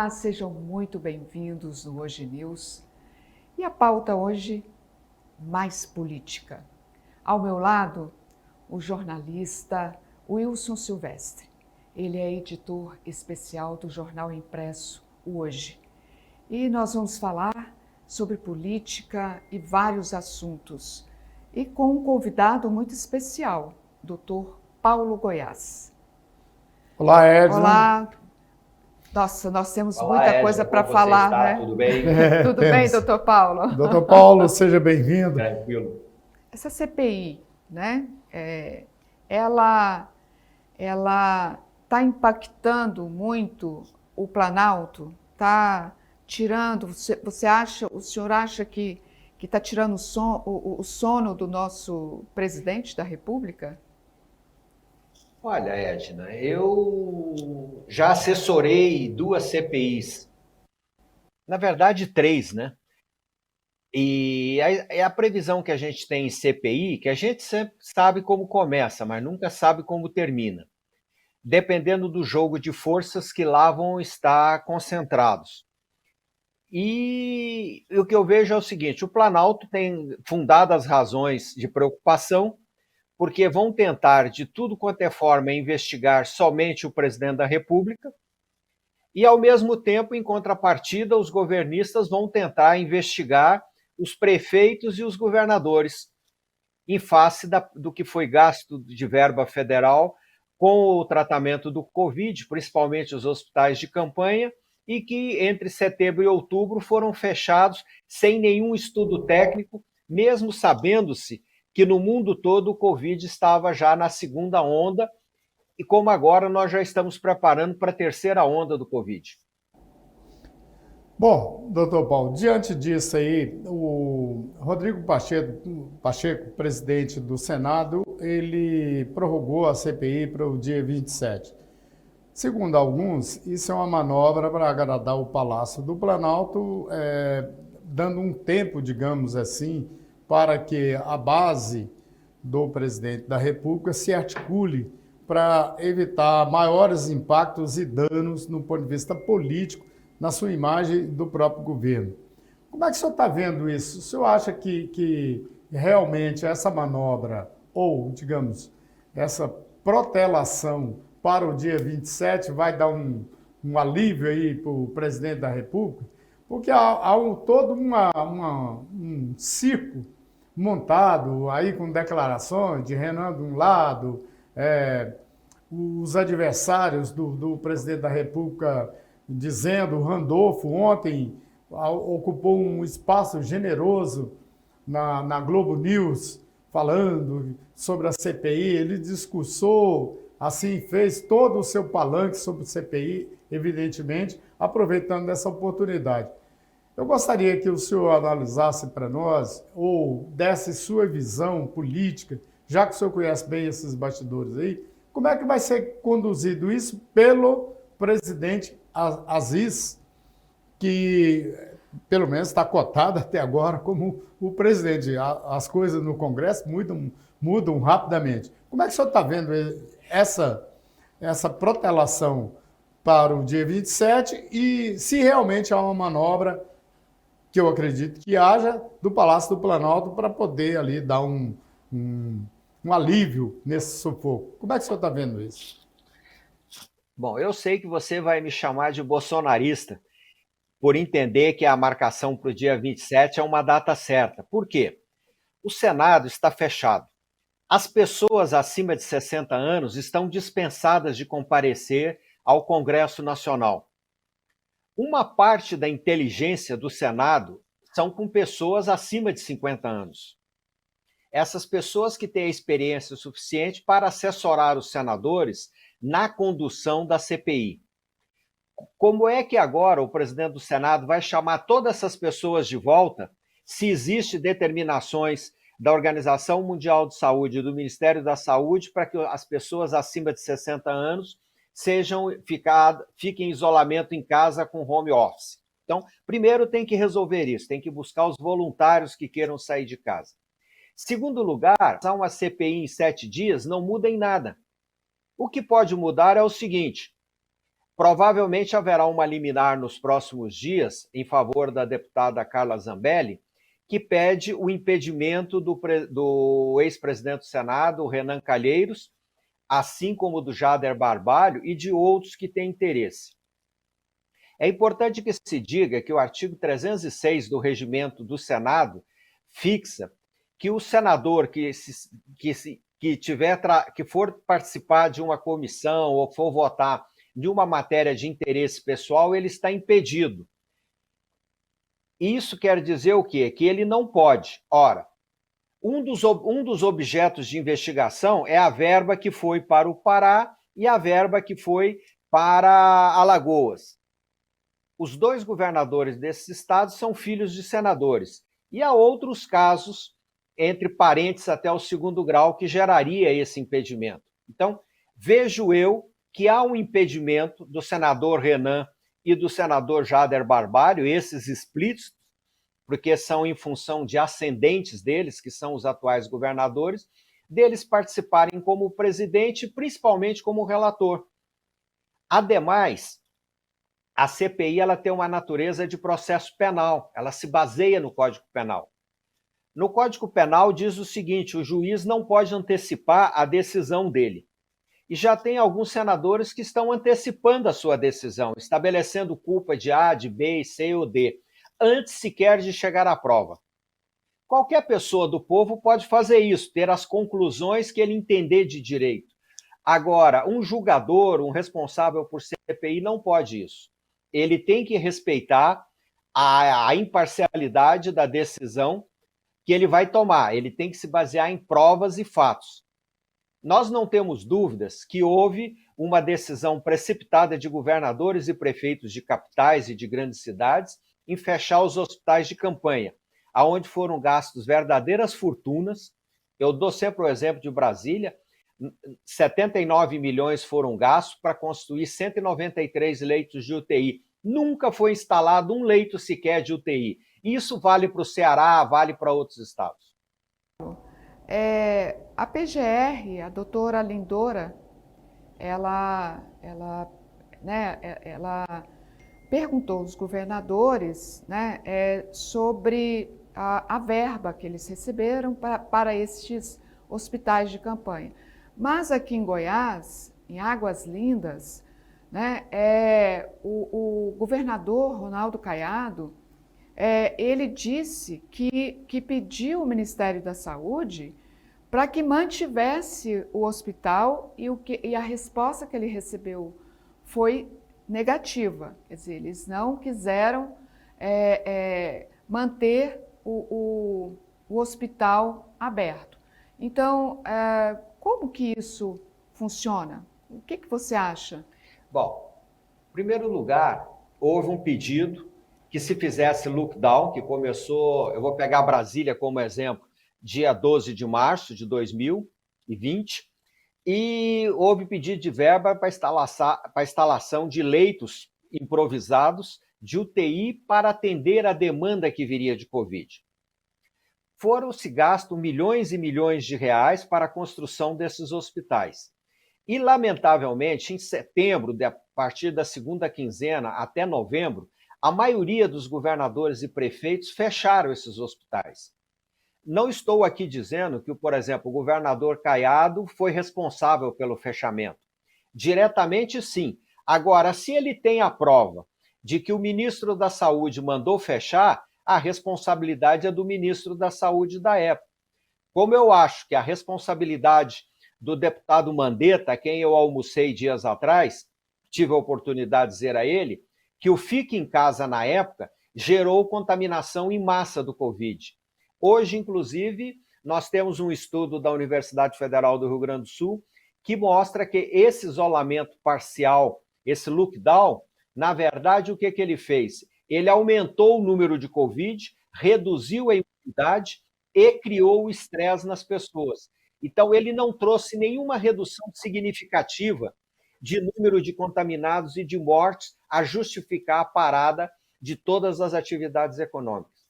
Olá, sejam muito bem-vindos no Hoje News. E a pauta hoje, mais política. Ao meu lado, o jornalista Wilson Silvestre. Ele é editor especial do jornal impresso o Hoje. E nós vamos falar sobre política e vários assuntos. E com um convidado muito especial, Dr. Paulo Goiás. Olá, Edna. Olá. Nossa, nós temos Olá, muita coisa Edna, para como você falar, está? né? Tudo bem? Tudo bem, doutor Paulo? Doutor Paulo, seja bem-vindo. Tranquilo. Essa CPI, né? Ela está impactando muito o Planalto, está tirando. O senhor acha que está tirando o sono do nosso presidente da República? Olha, Edna, eu já assessorei duas CPIs. Na verdade, três, né? E a previsão que a gente tem em CPI, que a gente sempre sabe como começa, mas nunca sabe como termina, dependendo do jogo de forças que lá vão estar concentrados. E o que eu vejo é o seguinte: o Planalto tem fundadas razões de preocupação, porque vão tentar, de tudo quanto é forma, investigar somente o presidente da República, e, ao mesmo tempo, em contrapartida, os governistas vão tentar investigar os prefeitos e os governadores, em face do que foi gasto de verba federal com o tratamento do Covid, principalmente os hospitais de campanha, e que entre setembro e outubro foram fechados sem nenhum estudo técnico, mesmo sabendo-se que no mundo todo o Covid estava já na segunda onda, e como agora nós já estamos preparando para a terceira onda do Covid. Bom, doutor Paulo, diante disso aí, o Rodrigo Pacheco, presidente do Senado, ele prorrogou a CPI para o dia 27. Segundo alguns, isso é uma manobra para agradar o Palácio do Planalto, dando um tempo, digamos assim, para que a base do presidente da República se articule para evitar maiores impactos e danos no ponto de vista político na sua imagem do próprio governo. Como é que o senhor está vendo isso? O senhor acha que realmente essa manobra, ou, digamos, essa protelação para o dia 27 vai dar um alívio aí para o presidente da República? Porque há todo um circo montado aí com declarações de Renan de um lado, os adversários do presidente da República dizendo, o Randolfo ontem ocupou um espaço generoso na Globo News, falando sobre a CPI, ele discursou, assim, fez todo o seu palanque sobre a CPI, evidentemente, aproveitando essa oportunidade. Eu gostaria que o senhor analisasse para nós, ou desse sua visão política, já que o senhor conhece bem esses bastidores aí, como é que vai ser conduzido isso pelo presidente Aziz, que pelo menos está cotado até agora como o presidente. As coisas no Congresso mudam rapidamente. Como é que o senhor está vendo essa protelação para o dia 27 e se realmente há uma manobra, que eu acredito que haja, do Palácio do Planalto para poder ali dar um alívio nesse sufoco? Como é que o senhor está vendo isso? Bom, eu sei que você vai me chamar de bolsonarista por entender que a marcação para o dia 27 é uma data certa. Por quê? O Senado está fechado. As pessoas acima de 60 anos estão dispensadas de comparecer ao Congresso Nacional. Uma parte da inteligência do Senado são com pessoas acima de 50 anos. Essas pessoas que têm a experiência suficiente para assessorar os senadores na condução da CPI. Como é que agora o presidente do Senado vai chamar todas essas pessoas de volta se existem determinações da Organização Mundial de Saúde e do Ministério da Saúde para que as pessoas acima de 60 anos fiquem em isolamento em casa com home office? Então, primeiro tem que resolver isso, tem que buscar os voluntários que queiram sair de casa. Segundo lugar, uma CPI em 7 dias não muda em nada. O que pode mudar é o seguinte: Provavelmente haverá uma liminar nos próximos dias em favor da deputada Carla Zambelli, que pede o impedimento do ex-presidente do Senado, Renan Calheiros, assim como do Jader Barbalho e de outros que têm interesse. É importante que se diga que o artigo 306 do Regimento do Senado fixa que o senador que for participar de uma comissão ou for votar de uma matéria de interesse pessoal, ele está impedido. Isso quer dizer o quê? Que ele não pode. Ora, um dos objetos de investigação é a verba que foi para o Pará e a verba que foi para Alagoas. Os dois governadores desses estados são filhos de senadores. E há outros casos, entre parentes até o segundo grau, que geraria esse impedimento. Então, vejo eu que há um impedimento do senador Renan e do senador Jader Barbalho, esses explícitos, porque são em função de ascendentes deles, que são os atuais governadores, deles participarem como presidente, principalmente como relator. Ademais, a CPI ela tem uma natureza de processo penal, ela se baseia no Código Penal. No Código Penal diz o seguinte: o juiz não pode antecipar a decisão dele. E já tem alguns senadores que estão antecipando a sua decisão, estabelecendo culpa de A, de B, C ou D, antes sequer de chegar à prova. Qualquer pessoa do povo pode fazer isso, ter as conclusões que ele entender de direito. Agora, um julgador, um responsável por CPI não pode isso. Ele tem que respeitar a imparcialidade da decisão que ele vai tomar. Ele tem que se basear em provas e fatos. Nós não temos dúvidas que houve uma decisão precipitada de governadores e prefeitos de capitais e de grandes cidades em fechar os hospitais de campanha, aonde foram gastos verdadeiras fortunas. Eu dou sempre o exemplo de Brasília: 79 milhões foram gastos para construir 193 leitos de UTI. Nunca foi instalado um leito sequer de UTI. Isso vale para o Ceará, vale para outros estados. A PGR, a doutora Lindora, ela perguntou aos governadores, né, sobre a verba que eles receberam para estes hospitais de campanha. Mas aqui em Goiás, em Águas Lindas, né, o governador Ronaldo Caiado, ele disse que pediu ao Ministério da Saúde para que mantivesse o hospital e a resposta que ele recebeu foi negativa. Quer dizer, eles não quiseram manter o hospital aberto. Então, como que isso funciona? O que você acha? Bom, em primeiro lugar, houve um pedido que se fizesse lockdown, que começou, eu vou pegar Brasília como exemplo, dia 12 de março de 2020, e houve pedido de verba para a instalação de leitos improvisados de UTI para atender a demanda que viria de Covid. Foram-se gastos milhões e milhões de reais para a construção desses hospitais. E, lamentavelmente, em setembro, a partir da segunda quinzena até novembro, a maioria dos governadores e prefeitos fecharam esses hospitais. Não estou aqui dizendo que, por exemplo, o governador Caiado foi responsável pelo fechamento. Diretamente, sim. Agora, se ele tem a prova de que o ministro da Saúde mandou fechar, a responsabilidade é do ministro da Saúde da época. Como eu acho que a responsabilidade do deputado Mandetta, a quem eu almocei dias atrás, tive a oportunidade de dizer a ele, que o Fique em Casa na época gerou contaminação em massa do Covid. Hoje, inclusive, nós temos um estudo da Universidade Federal do Rio Grande do Sul que mostra que esse isolamento parcial, esse lockdown, na verdade, o que ele fez? Ele aumentou o número de Covid, reduziu a imunidade e criou o estresse nas pessoas. Então, ele não trouxe nenhuma redução significativa de número de contaminados e de mortes a justificar a parada de todas as atividades econômicas.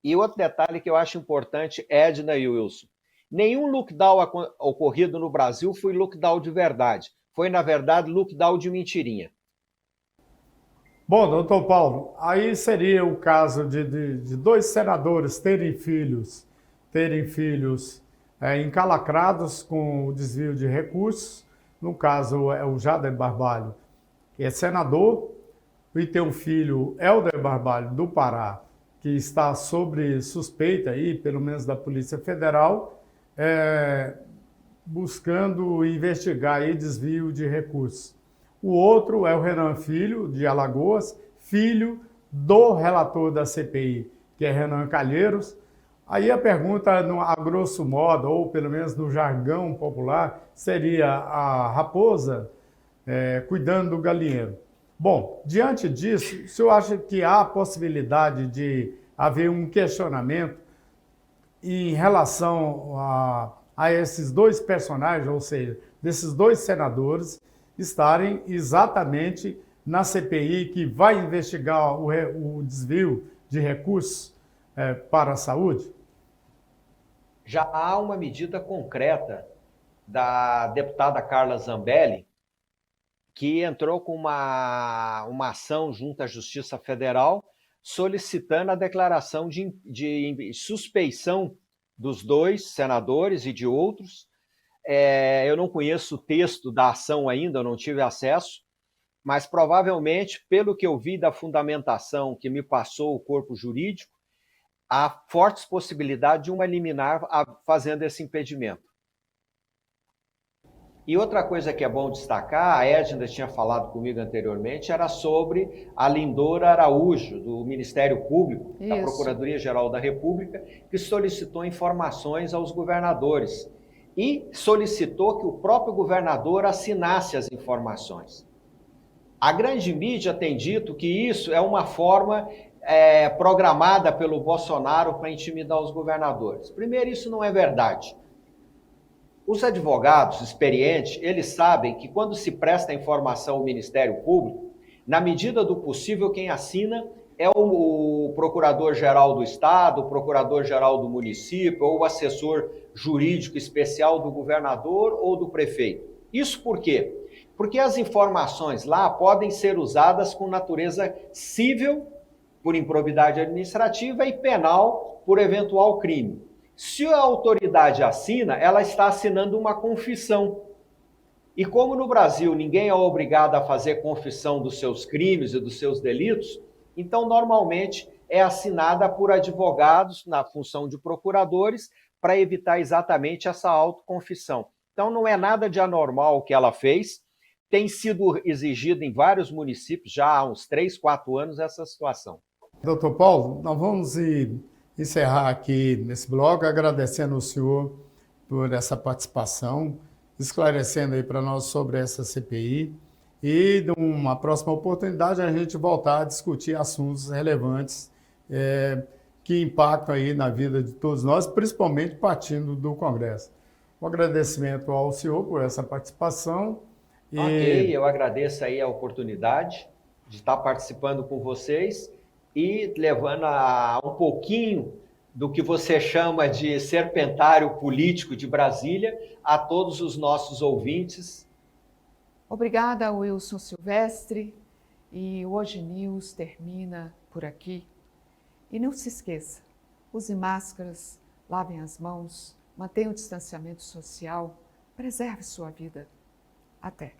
E outro detalhe que eu acho importante, Edna e Wilson: nenhum lockdown ocorrido no Brasil foi lockdown de verdade. Foi, na verdade, lockdown de mentirinha. Bom, doutor Paulo, aí seria o caso de dois senadores terem filhos encalacrados com o desvio de recursos. No caso, é o Jader Barbalho, que é senador, e tem um filho, Helder Barbalho, do Pará, que está sob suspeita aí, pelo menos da Polícia Federal, buscando investigar aí desvio de recursos. O outro é o Renan Filho, de Alagoas, filho do relator da CPI, que é Renan Calheiros. Aí a pergunta, a grosso modo, ou pelo menos no jargão popular, seria a raposa cuidando do galinheiro. Bom, diante disso, o senhor acha que há a possibilidade de haver um questionamento em relação a esses dois personagens, ou seja, desses dois senadores, estarem exatamente na CPI que vai investigar o desvio de recursos para a saúde? Já há uma medida concreta da deputada Carla Zambelli, que entrou com uma ação junto à Justiça Federal solicitando a declaração de suspeição dos dois senadores e de outros. Eu não conheço o texto da ação ainda, eu não tive acesso, mas provavelmente, pelo que eu vi da fundamentação que me passou o corpo jurídico, há fortes possibilidades de uma liminar fazendo esse impedimento. E outra coisa que é bom destacar, a Edna tinha falado comigo anteriormente, era sobre a Lindora Araújo, do Ministério Público, da Procuradoria-Geral da República, que solicitou informações aos governadores e solicitou que o próprio governador assinasse as informações. A grande mídia tem dito que isso é uma forma programada pelo Bolsonaro para intimidar os governadores. Primeiro, isso não é verdade. Os advogados experientes, eles sabem que quando se presta informação ao Ministério Público, na medida do possível, quem assina é o Procurador-Geral do Estado, o Procurador-Geral do município, ou o assessor jurídico especial do governador ou do prefeito. Isso por quê? Porque as informações lá podem ser usadas com natureza civil, por improbidade administrativa, e penal, por eventual crime. Se a autoridade assina, ela está assinando uma confissão. E como no Brasil ninguém é obrigado a fazer confissão dos seus crimes e dos seus delitos, então normalmente é assinada por advogados na função de procuradores para evitar exatamente essa autoconfissão. Então não é nada de anormal o que ela fez, tem sido exigido em vários municípios já há uns 3, 4 anos essa situação. Doutor Paulo, nós vamos encerrar aqui nesse blog agradecendo ao senhor por essa participação, esclarecendo aí para nós sobre essa CPI e, numa próxima oportunidade, a gente voltar a discutir assuntos relevantes que impactam aí na vida de todos nós, principalmente partindo do Congresso. Um agradecimento ao senhor por essa participação. Ok, eu agradeço aí a oportunidade de estar participando com vocês e levando um pouquinho do que você chama de serpentário político de Brasília a todos os nossos ouvintes. Obrigada, Wilson Silvestre. E o Hoje News termina por aqui. E não se esqueça, use máscaras, lavem as mãos, mantenha o distanciamento social, preserve sua vida. Até!